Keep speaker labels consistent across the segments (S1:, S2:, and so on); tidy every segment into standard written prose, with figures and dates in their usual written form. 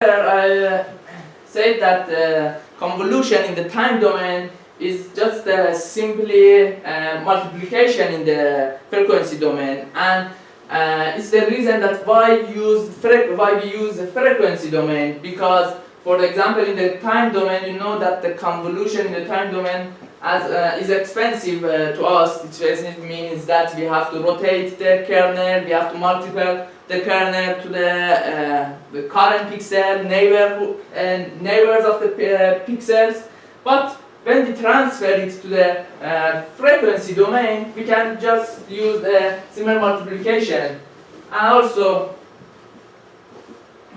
S1: I said that convolution in the time domain is just simply multiplication in the frequency domain, and it's the reason that why we use the frequency domain, because for example in the time domain you know that the convolution in the time domain is expensive to us. It means that we have to rotate the kernel, we have to multiply the kernel to the current pixel, neighbors of the pixels. But when we transfer it to the frequency domain, we can just use the similar multiplication. And also,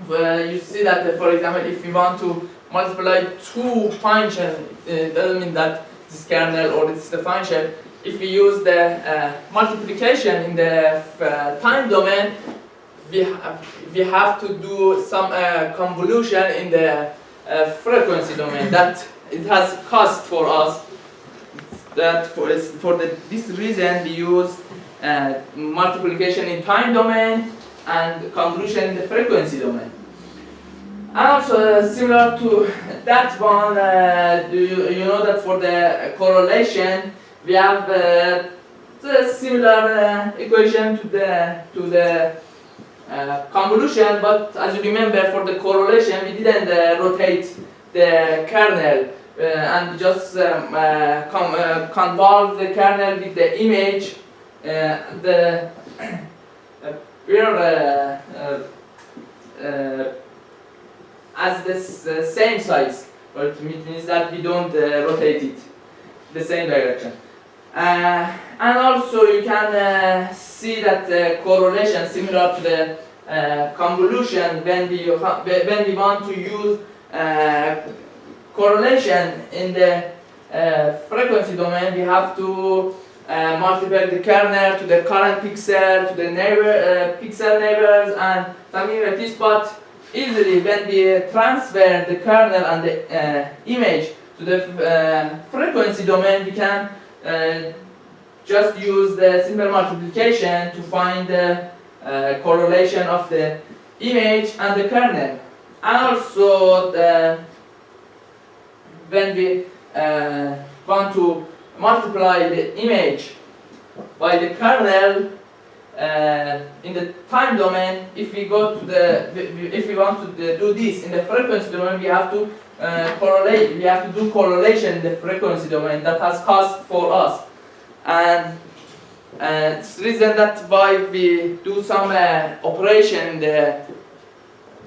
S1: you see that, for example, if we want to multiply two functions, it doesn't mean that this kernel or this is the function. If we use the multiplication in the time domain, we have to do some convolution in the frequency domain. That it has cost for us. That for this reason we use multiplication in time domain and convolution in the frequency domain. And also similar to that one, you know that for the correlation we have the similar equation to the convolution, but as you remember, for the correlation we didn't rotate the kernel and just convolve the kernel with the image. As the same size, but it means that we don't rotate it the same direction. And also you can see that the correlation similar to the convolution when we want to use correlation in the frequency domain. We have to multiply the kernel to the current pixel, to the pixel neighbors, and something like this. But easily when we transfer the kernel and the image to the frequency domain, we can just use the simple multiplication to find the correlation of the image and the kernel. And also when we want to multiply the image by the kernel in the time domain, if we want to do this in the frequency domain, we have to correlate. We have to do correlation in the frequency domain. That has cost for us, and it's the reason that why we do some operation in the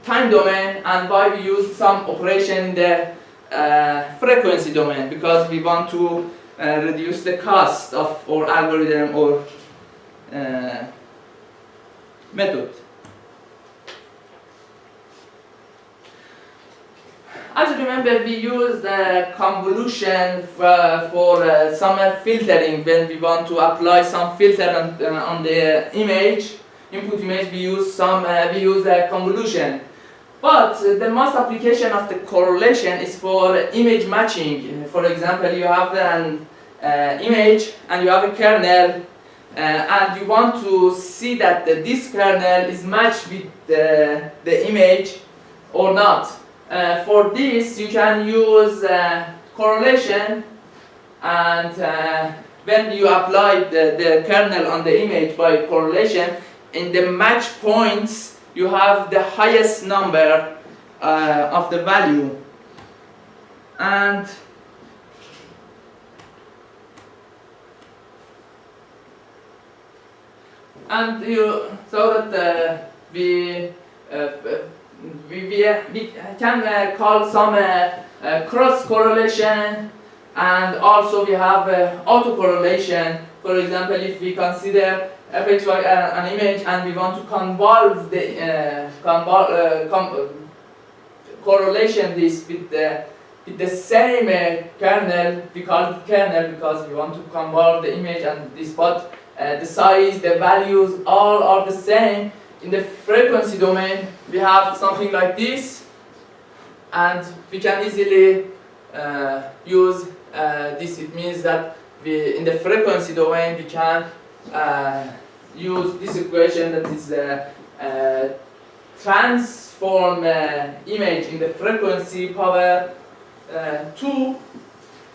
S1: time domain and why we use some operation in the frequency domain, because we want to reduce the cost of our algorithm or method. As you remember, we use the convolution for some filtering. When we want to apply some filter on the image, input image, we use the convolution. But the most application of the correlation is for image matching. For example, you have an image and you have a kernel, and you want to see that this kernel is matched with the image or not. For this you can use correlation, and when you apply the kernel on the image by correlation, in the match points you have the highest number of the value, and you so that we can call some cross correlation, and also we have autocorrelation. For example, if we consider fxy an image and we want to convolve the correlation this with the same kernel, we call it kernel because we want to convolve the image and this, but the size, the values, all are the same. In the frequency domain, we have something like this, and we can easily use this. It means that in the frequency domain, we can use this equation that is transform image in the frequency power 2,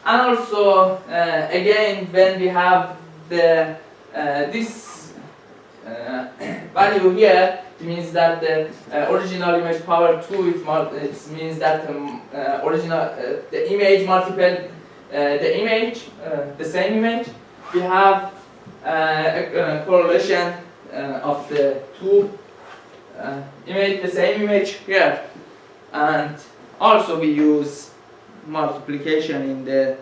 S1: and also again when we have the this value here, it means that the original image power 2, it means that the image multiplied the image, the same image. We have a correlation of the two image, the same image here, and also we use multiplication in the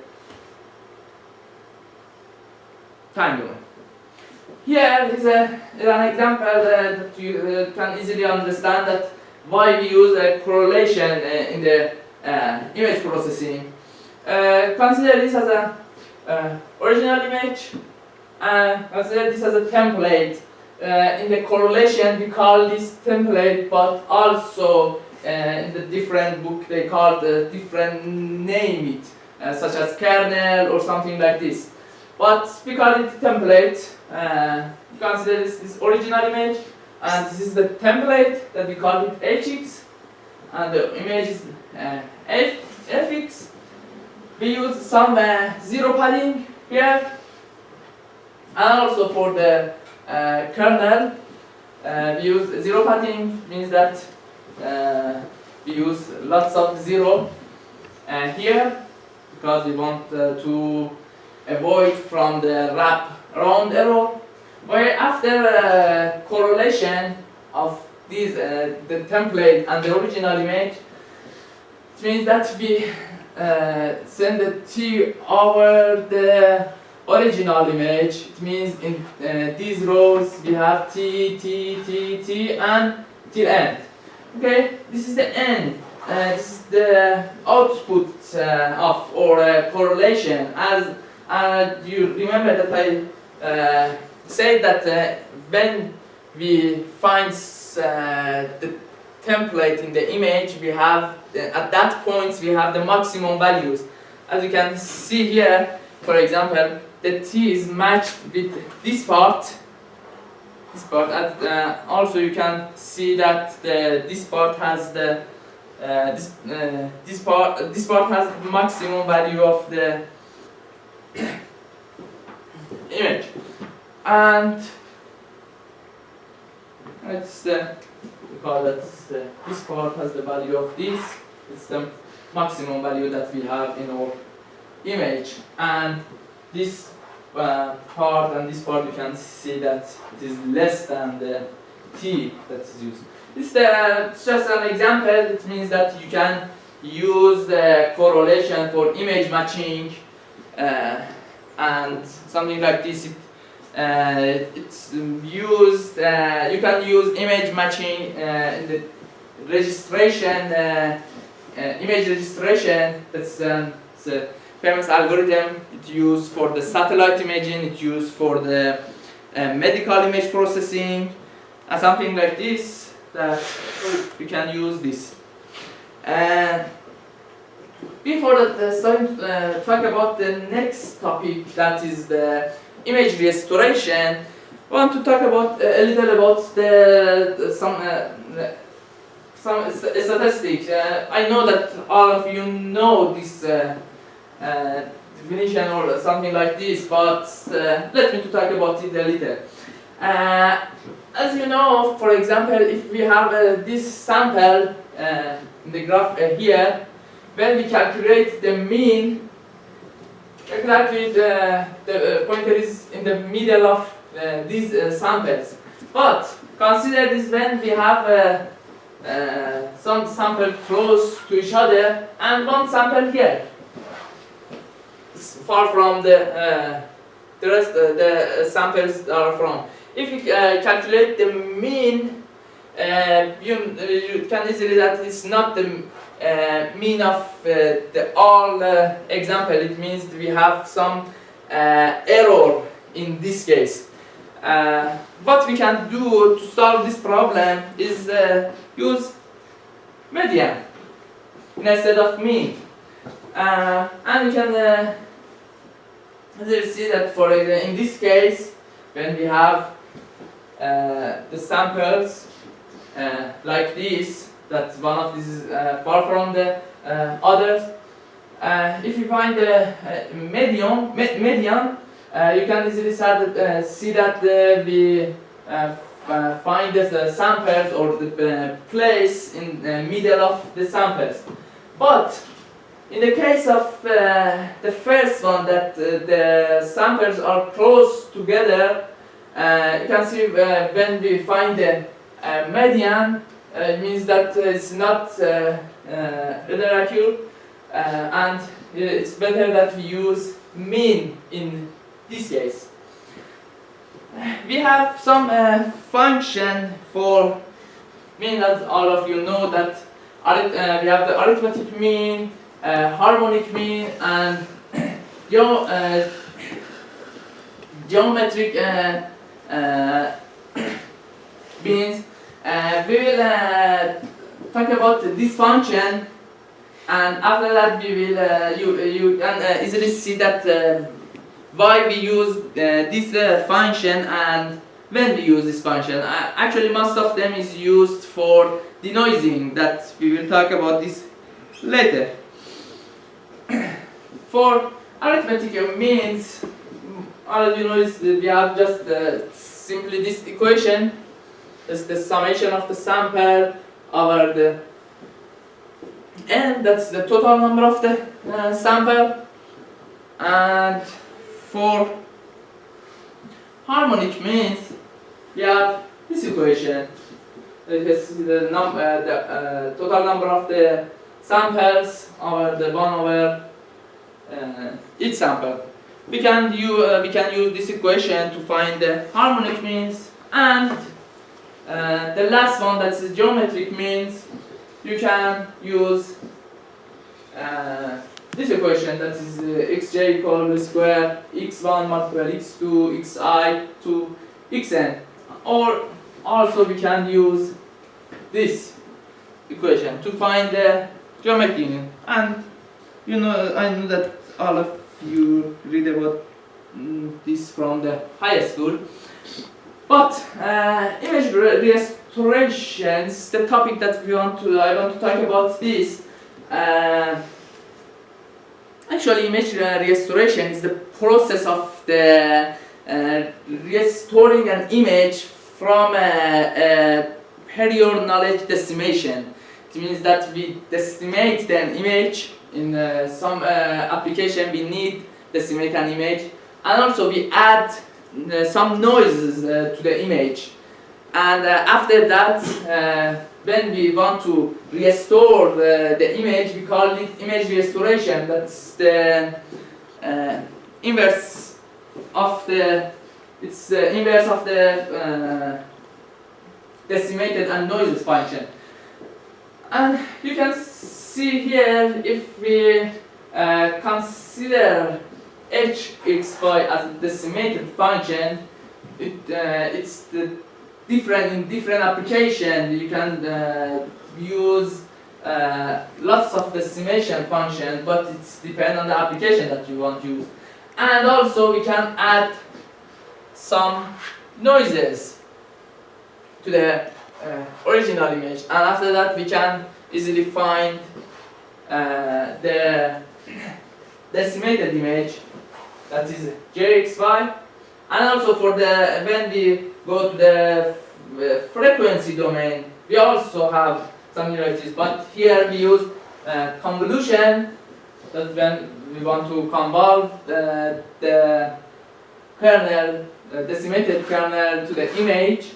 S1: time domain. Here is an example that you can easily understand that why we use a correlation in the image processing. Consider this as a original image, and consider this as a template. In the correlation we call this template, but also in the different book they call the different name it, such as kernel or something like this. But we call it template. Consider this original image, and this is the template that we call it hx, and the image is fx. We use some zero padding here, and also for the kernel we use zero padding, means that we use lots of zero here because we want to avoid from the wrap around error. Where after correlation of these the template and the original image, it means that we send the T over the original image. It means in these rows we have T, T, T, T, and till end. Okay, this is the end. This is the output of or correlation. As you remember that I said that when we find the template in the image, we have at that point we have the maximum values. As you can see here, for example, the T is matched with this part. And also you can see that this part has the this part has the maximum value of the image, and it's we call that this part has the value of this. It's the maximum value that we have in our image, and this part and this part you can see that it is less than the T that is used. It's just an example. It means that you can use the correlation for image matching and something like this. It's used. You can use image matching in the registration, image registration. That's it's a famous algorithm. It's used for the satellite imaging. It's used for the medical image processing, and something like this. That you can use this. Before that, talk about the next topic, that is the image restoration. I want to talk about a little about some statistics. I know that all of you know this definition or something like this, but let me to talk about it a little. As you know, for example, if we have this sample in the graph here, when we calculate the mean, exactly the pointer is in the middle of these samples. But consider this when we have some sample close to each other and one sample here. It's far from the rest the samples are from. If you calculate the mean, you can easily that it's not the mean of the all example. It means we have some error in this case. What we can do to solve this problem is use median instead of mean, and you can see that for in this case when we have the samples like this, that one of these is far from the others. If you find the median, you can easily see that we find the samples or the place in the middle of the samples. But in the case of the first one, that the samples are close together, you can see when we find the median, it means that it's not hierarchical, and it's better that we use mean in this case. We have some function for mean, as all of you know, that we have the arithmetic mean, harmonic mean, and geometric means. We will talk about this function, and after that we will you can easily see that why we use this function and when we use this function. Actually, most of them is used for denoising, that we will talk about this later. For arithmetic means, all of you know is we have just simply this equation. Is the summation of the sample over the n, that's the total number of the sample. And for harmonic means, we have this equation. It is the total number of the samples over the 1 over each sample. We can use this equation to find the harmonic means, and the last one, that is geometric means, you can use this equation, that is xj equal to square x1 multiplied x2 xi to xn, or also we can use this equation to find the geometric mean. And you know, I know that all of you read about this from the high school. But image restorations, the topic that I want to talk about this. Actually, image restoration is the process of the restoring an image from a prior knowledge decimation. It means that we decimate an image in some application. We need decimate an image, and also we add some noises to the image, and after that, when we want to restore the image, we call it image restoration. That's the inverse of the decimated and noises function. And you can see here, if we consider hxy as a decimated function, it's different in different applications. You can use lots of decimation functions, but it's depend on the application that you want to use. And also we can add some noises to the original image, and after that we can easily find the decimated image, that is jxy. And also for the, when we go to the frequency domain, we also have some similarities, but here we use convolution. That's when we want to convolve the kernel, decimated kernel, to the image.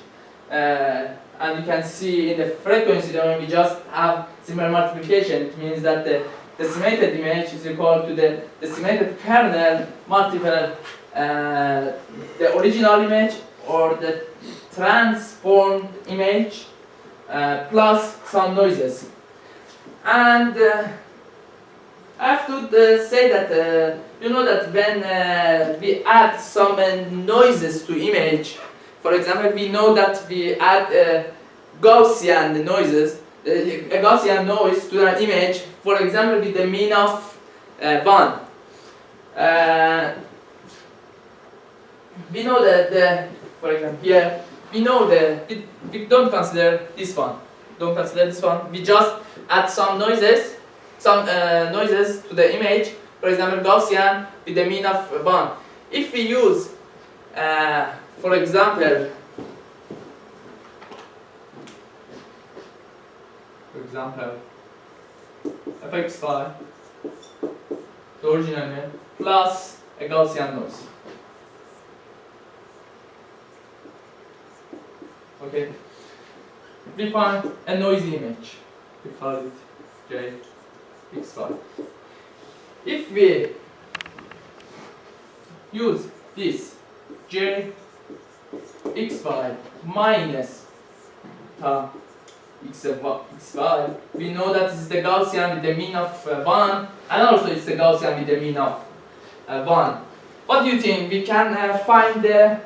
S1: And you can see in the frequency domain we just have similar multiplication. It means that the decimated image is equal to the decimated kernel multiple the original image or the transformed image plus some noises. And I have to say that you know that when we add some noises to image, for example, we know that we add Gaussian noises, a Gaussian noise to an image, for example, with the mean of 1. We know that, for example, here we know we don't consider this one. Don't consider this one. We just add some noises to the image. For example, Gaussian with the mean of 1. If we use, for example, fx5, the original name, plus a Gaussian noise. Okay, we find a noisy image. We call it jx5. If we use this jx5 minus x5, we know that this is the Gaussian with the mean of 1, and also it's the Gaussian with the mean of 1. What do you think? We can find the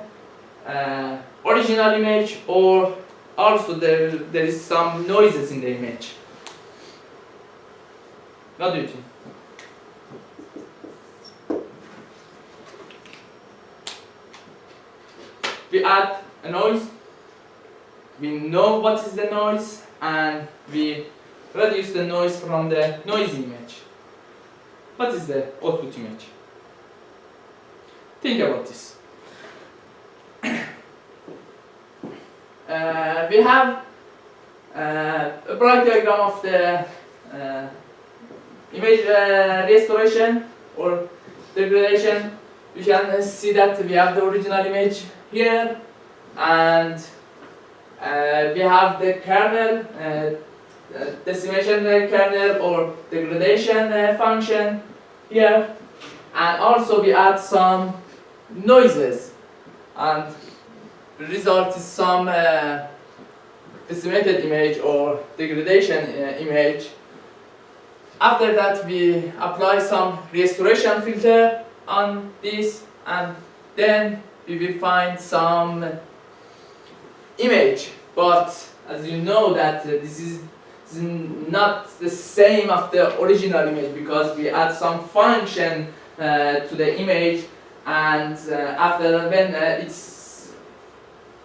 S1: original image, or also there is some noises in the image? What do you think? We add a noise, we know what is the noise, and we reduce the noise from the noisy image. What is the output image? Think about this. We have a bright diagram of the image restoration or degradation. You can see that we have the original image here, and we have the kernel, decimation kernel or degradation function here, and also we add some noises, and the result is some decimated image or degradation image. After that, we apply some restoration filter on this, and then we will find some image. But as you know that this is not the same of the original image, because we add some function to the image, and after that, when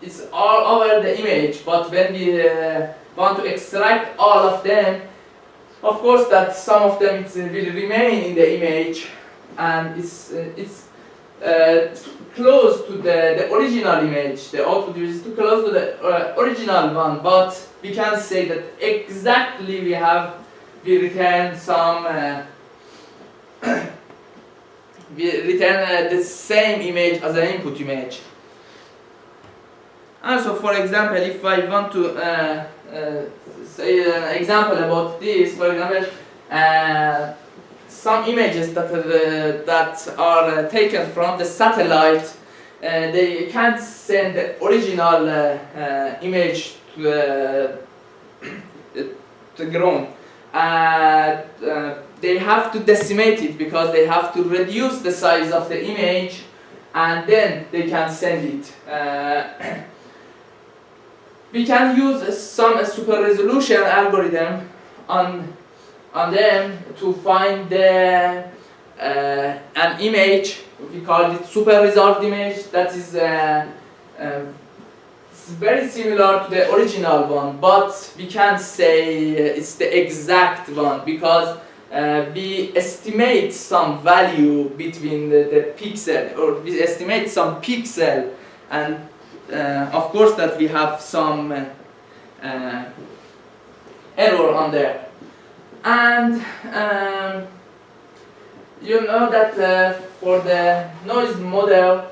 S1: it's all over the image, but when we want to extract all of them, of course that some of them will remain in the image, and it's close to the original image. The output is too close to the original one, but we can say that exactly we return some we return the same image as an input image. And so, for example, if I want to say an example about this, for example, some images that are taken from the satellite, they can't send the original image to the ground. They have to decimate it, because they have to reduce the size of the image, and then they can send it. We can use some super resolution algorithm on them to find an image. We call it super resolved image. That is it's very similar to the original one, but we can't say it's the exact one, because we estimate some value between the pixel, or we estimate some pixel, and of course that we have some error on there. And you know that for the noise model,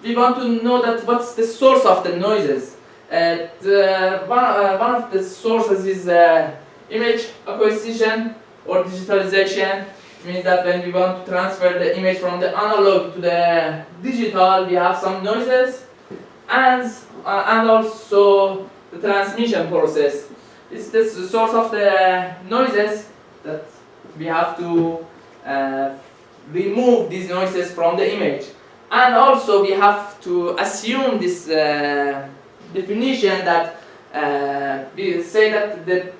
S1: we want to know that what's the source of the noises. One of the sources is image acquisition or digitalization. It means that when we want to transfer the image from the analog to the digital, we have some noises, and also the transmission process. It's the source of the noises that we have to remove these noises from the image. And also we have to assume this definition that we say that the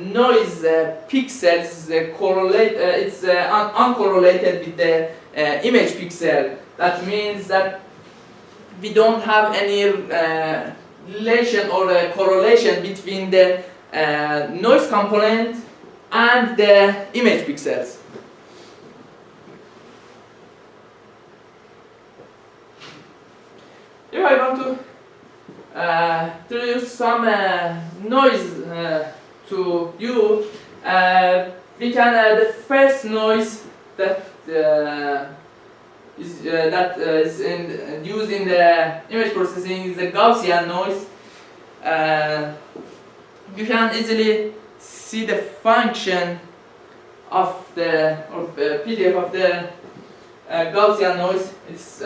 S1: noise pixels correlate, it's uncorrelated with the image pixel. That means that we don't have any relation or correlation between the noise component and the image pixels. If I want to introduce some noise to you, we can the first noise that is used in the image processing is the Gaussian noise. You can easily see the function of the PDF of the Gaussian noise. It's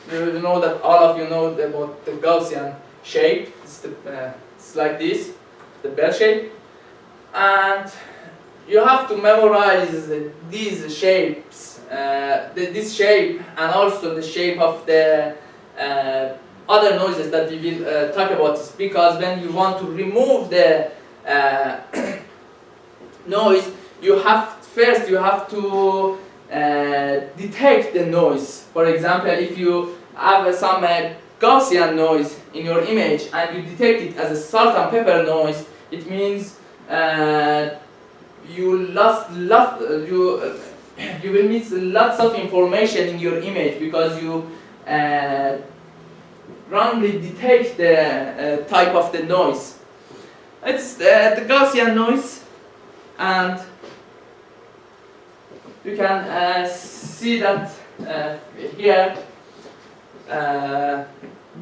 S1: you know that all of you know about the Gaussian shape. It's like this, the bell shape, and you have to memorize these shapes, this shape, and also the shape of the other noises that we will talk about. Because when you want to remove the noise, you have to detect the noise. For example, if you have some Gaussian noise in your image and you detect it as a salt and pepper noise, it means you will miss lots of information in your image because you wrongly detect the type of the noise. It's the Gaussian noise, and you can see that here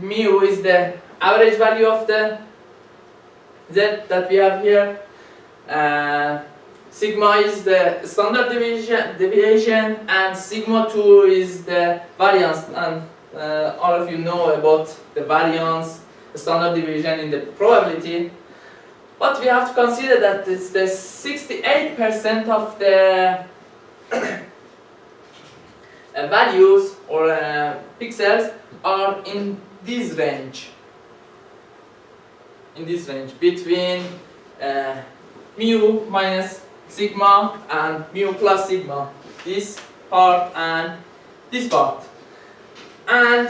S1: mu is the average value of the z that we have here. Sigma is the standard deviation, and sigma 2 is the variance. And all of you know about the variance, the standard deviation in the probability. But we have to consider that it's the 68% of the values or pixels are in this range. In this range between mu minus sigma and mu plus sigma. This part and this part. And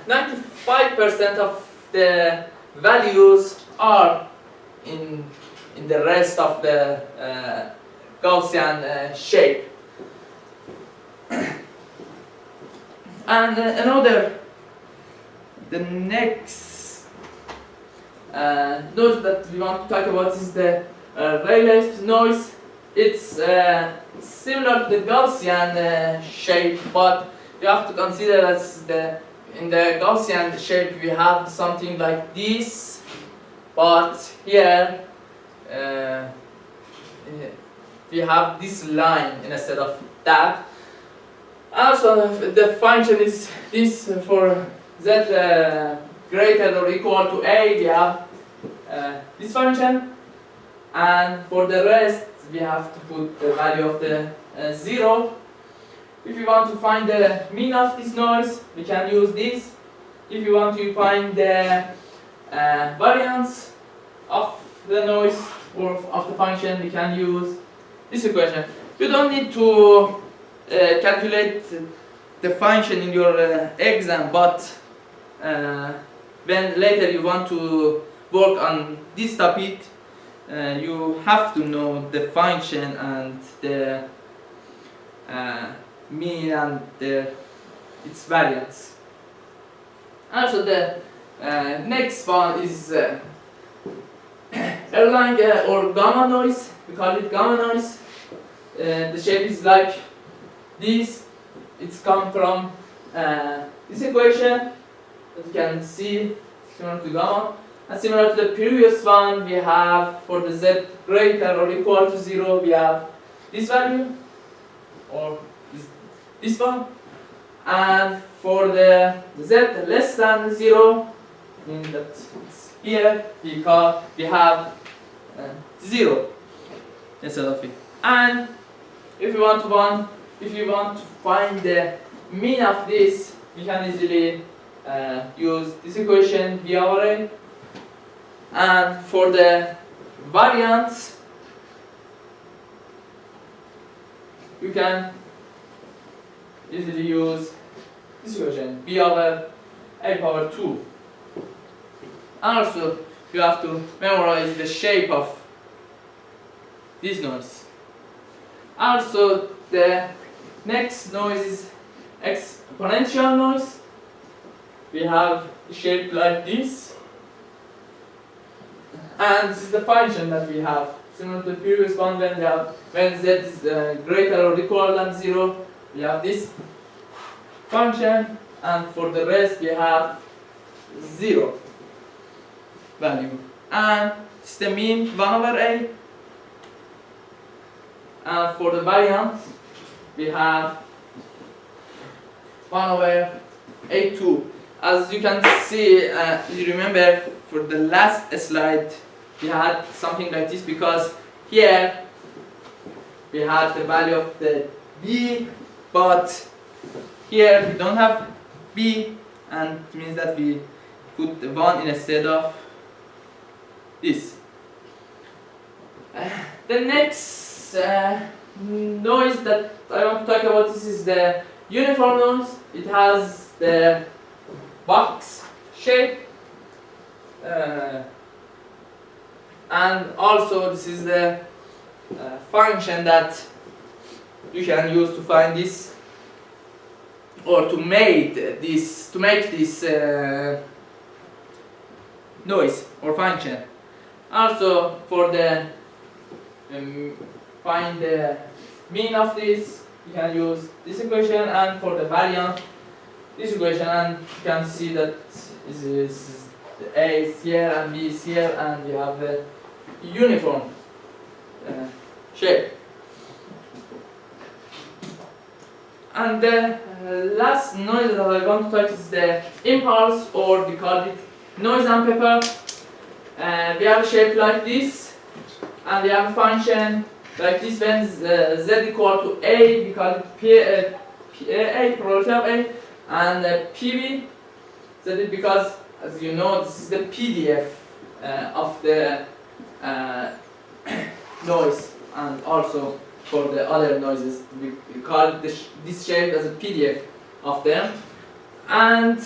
S1: 95% of the values are in the rest of the Gaussian shape. And the next noise that we want to talk about is the Rayleigh noise. It's similar to the Gaussian shape, but you have to consider that in the Gaussian shape we have something like this, but here we have this line instead of that. Also, the function is this: for z greater or equal to a, we have this function, and for the rest we have to put the value of the 0. If you want to find the mean of this noise, we can use this. If you want to find the variance of the noise or of the function, we can use this equation. You don't need to calculate the function in your exam, but when later you want to work on this topic, you have to know the function and the mean and its variance. Also, the next one is Erlang or gamma noise. We call it gamma noise. The shape is like this. It's come from this equation that you can see, similar to gamma. And similar to the previous one, we have for the z greater or equal to 0, we have this value, or this one. And for the z less than 0, meaning that it's here, we have 0 instead of it. And if you want to find the mean of this, we can easily use this equation V over A. And for the variance, you can easily use this equation B over a power 2. And also you have to memorize the shape of this noise. Also the next noise is exponential noise. We have a shape like this, and this is the function that we have. Similar to the previous one, when z is greater or equal than 0, we have this function, and for the rest we have 0 value. And it's the mean 1 over a. And for the variant, we have 1 over a2. As you can see, you remember for the last slide, we had something like this, because here we had the value of the b, but here we don't have b, and it means that we put the 1 instead of this. The next noise that I want to talk about, this is the uniform noise. It has the box shape, and also this is the function that you can use to find this, or to make this noise or function. Also for the find the mean of this, you can use this equation, and for the variant, this equation, and you can see that is A is here and B is here, and we have a uniform shape. And the last noise that I want to talk is the impulse, or we call it noise amplifier. We have a shape like this, and we have a function like this. When z equal to a, we call it a, probability of a, and PV. That is because, as you know, this is the PDF of the noise, and also for the other noises, we call this shape as a PDF of them. And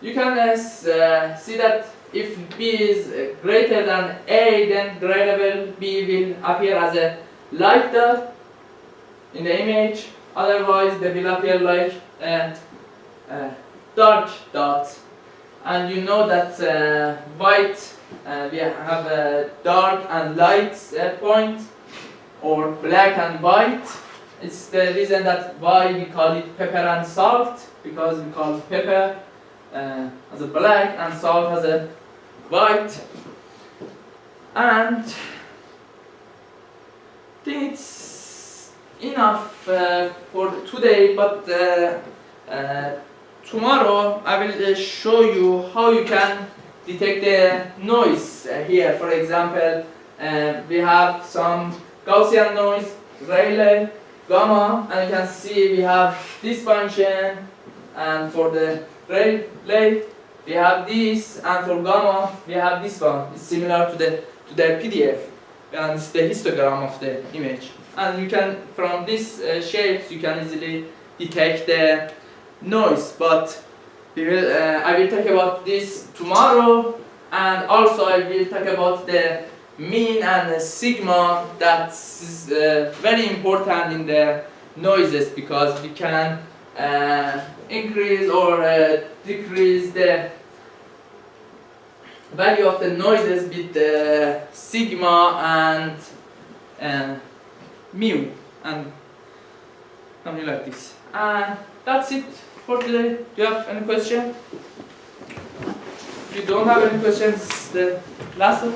S1: you can see that if B is greater than A, then gradable B will appear as a light dot in the image. Otherwise, they will appear like dark dots. And you know that white, we have a dark and light point, or black and white. It's the reason that why we call it pepper and salt, because we call pepper as a black and salt as a white. And I think it's enough for today, but tomorrow I will show you how you can detect the noise here. For example, we have some Gaussian noise, Rayleigh, gamma, and you can see we have this function, and for the Rayleigh we have this, and for gamma we have this one. It's similar to their PDF, and it's the histogram of the image. And you can, from these shapes, you can easily detect the noise. But we will, I will talk about this tomorrow, and also I will talk about the mean and the sigma. That is very important in the noises, because we can increase or decrease the value of the noises with the sigma and mu, and something like this. And that's it for today. Do you have any question? If you don't have any questions, the last one.